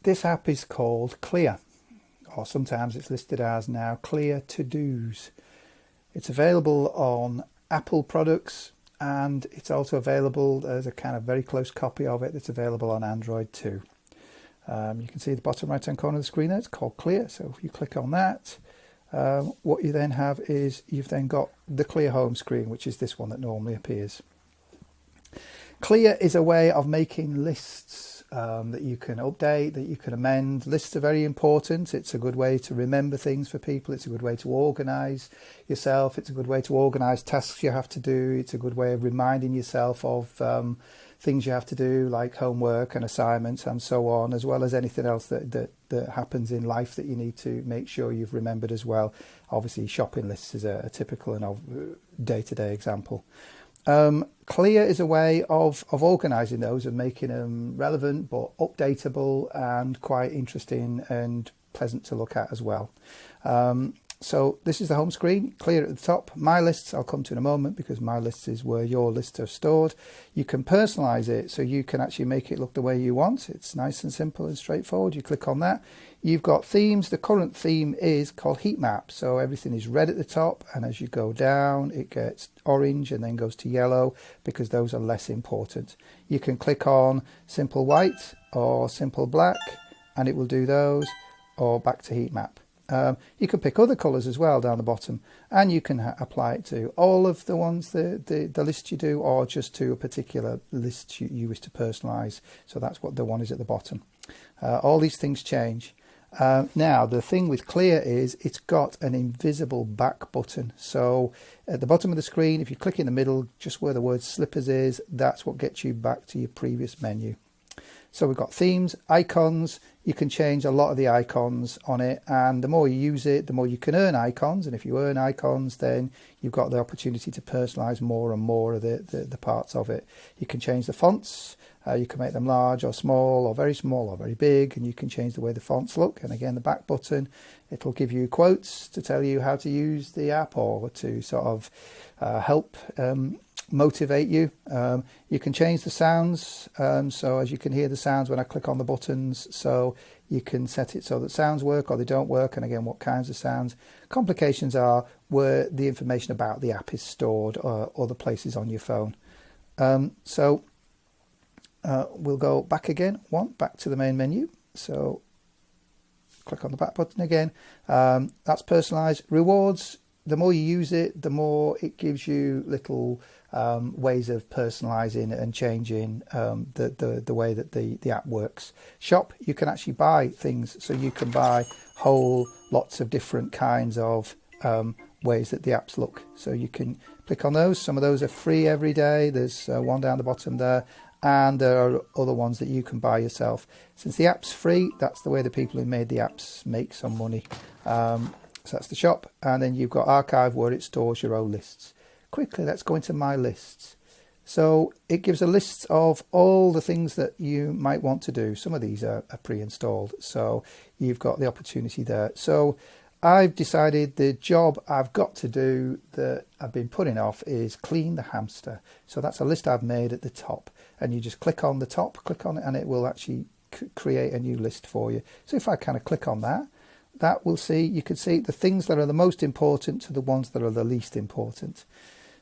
this app is called Clear, or sometimes it's listed as now Clear Todos. It's available on Apple products, and it's also available, there's a kind of very close copy of it that's available on Android too. You can see the bottom right hand corner of the screen there, it's called Clear. So if you click on that, what you then have is you've then got the Clear home screen, which is this one that normally appears. Clear is a way of making lists that you can update, that you can amend. Lists are very important. It's a good way to remember things for people. It's a good way to organise yourself. It's a good way to organise tasks you have to do. It's a good way of reminding yourself of things you have to do, like homework and assignments and so on, as well as anything else that happens in life that you need to make sure you've remembered as well. Obviously, shopping lists is a typical and day-to-day example. Clear is a way of organising those and making them relevant but updatable and quite interesting and pleasant to look at as well. So this is the home screen, Clear at the top. My lists I'll come to in a moment, because my lists is where your lists are stored. You can personalise it, so you can actually make it look the way you want. It's nice and simple and straightforward. You click on that. You've got themes. The current theme is called heat map, so everything is red at the top, and as you go down it gets orange and then goes to yellow, because those are less important. You can click on simple white or simple black and it will do those, or back to heat map. You can pick other colours as well down the bottom, and you can apply it to all of the ones, the list you do, or just to a particular list you wish to personalise. So that's what the one is at the bottom. All these things change. Now the thing with Clear is it's got an invisible back button. So at the bottom of the screen, if you click in the middle, just where the word slippers is, that's what gets you back to your previous menu. So we've got themes, icons. You can change a lot of the icons on it, and the more you use it, the more you can earn icons. And if you earn icons, then you've got the opportunity to personalize more and more of the parts of it. You can change the fonts. You can make them large or small or very big, and you can change the way the fonts look. And again, the back button, it'll give you quotes to tell you how to use the app, or to sort of help motivate you. You can change the sounds, so as you can hear the sounds when I click on the buttons, so you can set it so that sounds work or they don't work, and again what kinds of sounds. Complications are where the information about the app is stored, or other places on your phone. We'll go back again, back to the main menu. So click on the back button again. That's personalized. Rewards, the more you use it, the more it gives you little ways of personalizing and changing the way that the app works. Shop, you can actually buy things, so you can buy lots of different kinds of ways that the apps look. So you can click on those. Some of those are free every day. There's one down the bottom there, and there are other ones that you can buy yourself. Since the app's free, that's the way the people who made the apps make some money. So that's the shop, and then you've got archive, where it stores your own lists. Quickly, let's go into my lists. So it gives a list of all the things that you might want to do. Some of these are pre-installed, so you've got the opportunity there. So I've decided the job I've got to do that I've been putting off is clean the hamster. So that's a list I've made at the top, and you just click on the top, click on it, and it will actually create a new list for you. So if I kind of click on that, you can see the things that are the most important to the ones that are the least important.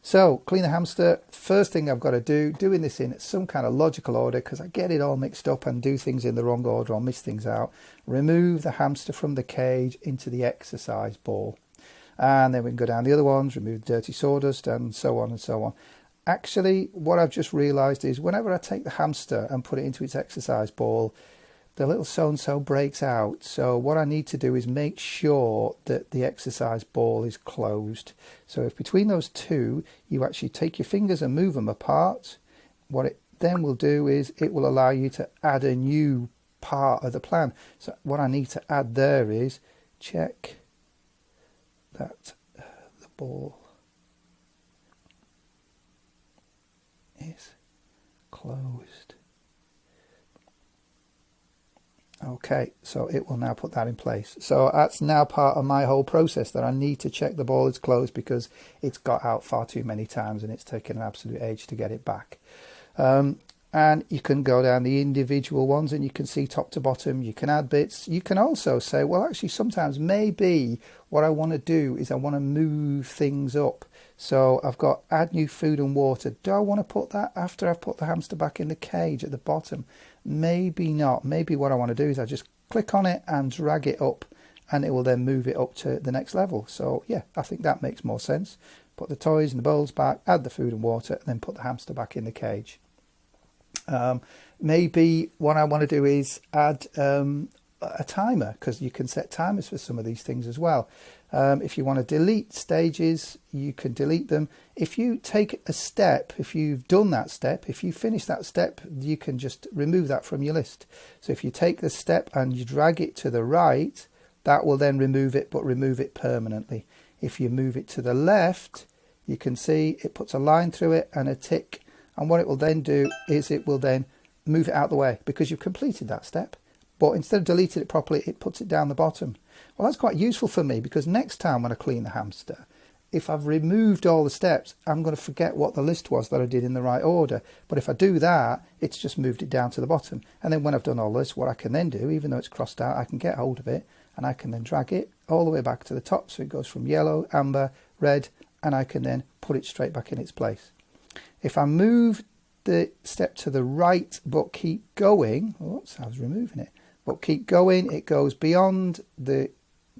So clean the hamster, first thing I've got to do, doing this in some kind of logical order, because I get it all mixed up and do things in the wrong order or miss things out. Remove the hamster from the cage into the exercise ball. And then we can go down the other ones, remove the dirty sawdust, and so on and so on. Actually, what I've just realised is whenever I take the hamster and put it into its exercise ball, the little so-and-so breaks out. So what I need to do is make sure that the exercise ball is closed. So if between those two, you actually take your fingers and move them apart, what it then will do is it will allow you to add a new part of the plan. So what I need to add there is check that the ball is closed. Okay, so it will now put that in place. So that's now part of my whole process, that I need to check the ball is closed because it's got out far too many times and it's taken an absolute age to get it back. And you can go down the individual ones and you can see top to bottom. You can add bits. You can also say, well, actually, sometimes maybe what I want to do is I want to move things up. So I've got add new food and water. Do I want to put that after I've put the hamster back in the cage at the bottom? Maybe not. Maybe what I want to do is I just click on it and drag it up, and it will then move it up to the next level. So yeah, I think that makes more sense. Put the toys and the bowls back, add the food and water, and then put the hamster back in the cage. Maybe what I want to do is add a timer, because you can set timers for some of these things as well. If you want to delete stages, you can delete them. If you take a step, if you've done that step, if you finish that step, you can just remove that from your list. So if you take the step and you drag it to the right, that will then remove it, but remove it permanently. If you move it to the left, you can see it puts a line through it and a tick. And what it will then do is it will then move it out the way, because you've completed that step. But instead of deleting it properly, it puts it down the bottom. Well, that's quite useful for me, because next time when I clean the hamster, if I've removed all the steps, I'm going to forget what the list was that I did in the right order. But if I do that, it's just moved it down to the bottom. And then when I've done all this, what I can then do, even though it's crossed out, I can get hold of it and I can then drag it all the way back to the top. So it goes from yellow, amber, red, and I can then put it straight back in its place. If I move the step to the right but keep going, oops, I was removing it, but keep going, it goes beyond the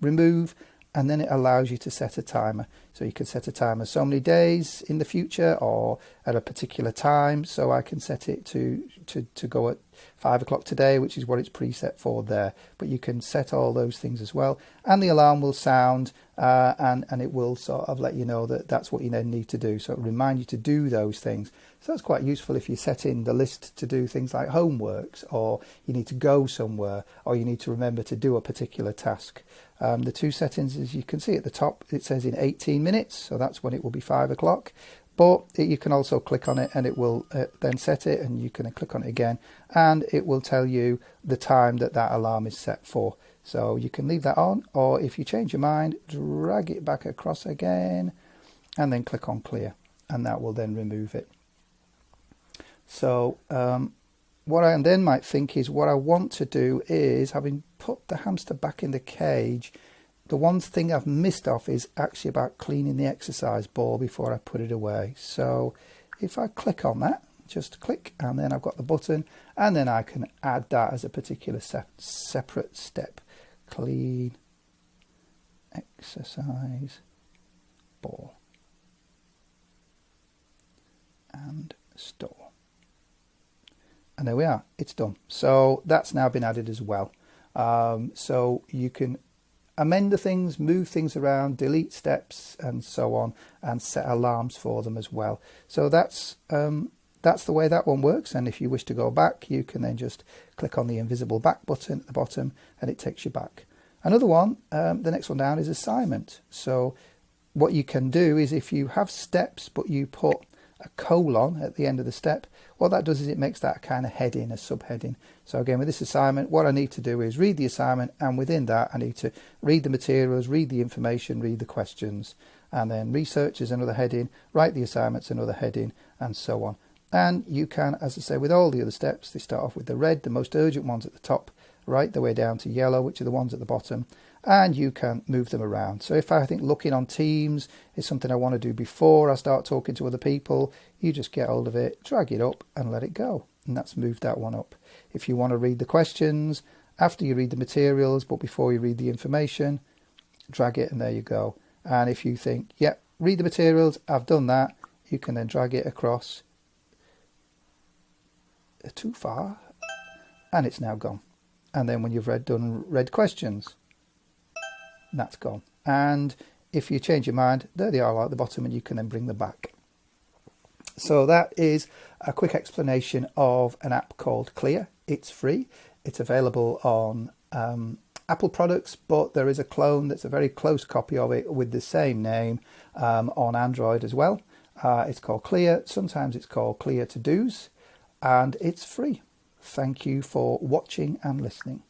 remove, and then it allows you to set a timer. So you can set a timer so many days in the future or at a particular time. So I can set it to go at 5 o'clock today, which is what it's preset for there. But you can set all those things as well. And the alarm will sound and it will sort of let you know that that's what you then need to do. So it'll remind you to do those things. So that's quite useful if you set in the list to do things like homeworks, or you need to go somewhere, or you need to remember to do a particular task. The two settings, as you can see at the top, it says in 18 minutes, so that's when it will be 5 o'clock. But you can also click on it and it will then set it, and you can click on it again and it will tell you the time that that alarm is set for. So you can leave that on, or if you change your mind, drag it back across again and then click on clear, and that will then remove it. So what I then might think is, what I want to do is, having put the hamster back in the cage, the one thing I've missed off is actually about cleaning the exercise ball before I put it away. So if I click on that, just click, and then I've got the button, and then I can add that as a particular separate step. Clean exercise ball and store. And there we are, it's done. So that's now been added as well. So you can amend the things, move things around, delete steps and so on, and set alarms for them as well. So that's the way that one works. And if you wish to go back, you can then just click on the invisible back button at the bottom and it takes you back. Another one, the next one down, is assignment. So what you can do is, if you have steps but you put a colon at the end of the step, what that does is it makes that kind of heading, a subheading. So again, with this assignment, what I need to do is read the assignment, and within that I need to read the materials, read the information, read the questions, and then research is another heading, write the assignments another heading, and so on. And you can, as I say, with all the other steps, they start off with the red, the most urgent ones at the top, right the way down to yellow, which are the ones at the bottom, and you can move them around. So if I think looking on Teams is something I want to do before I start talking to other people, you just get hold of it, drag it up and let it go, and that's moved that one up. If you want to read the questions after you read the materials but before you read the information, drag it and there you go. And if you think, yep, read the materials, I've done that, you can then drag it across too far and it's now gone. And then when you've read questions, that's gone. And if you change your mind, there they are at the bottom, and you can then bring them back. So that is a quick explanation of an app called Clear. It's free. It's available on Apple products, but there is a clone that's a very close copy of it with the same name on Android as well. It's called Clear. Sometimes it's called Clear Todos, and it's free. Thank you for watching and listening.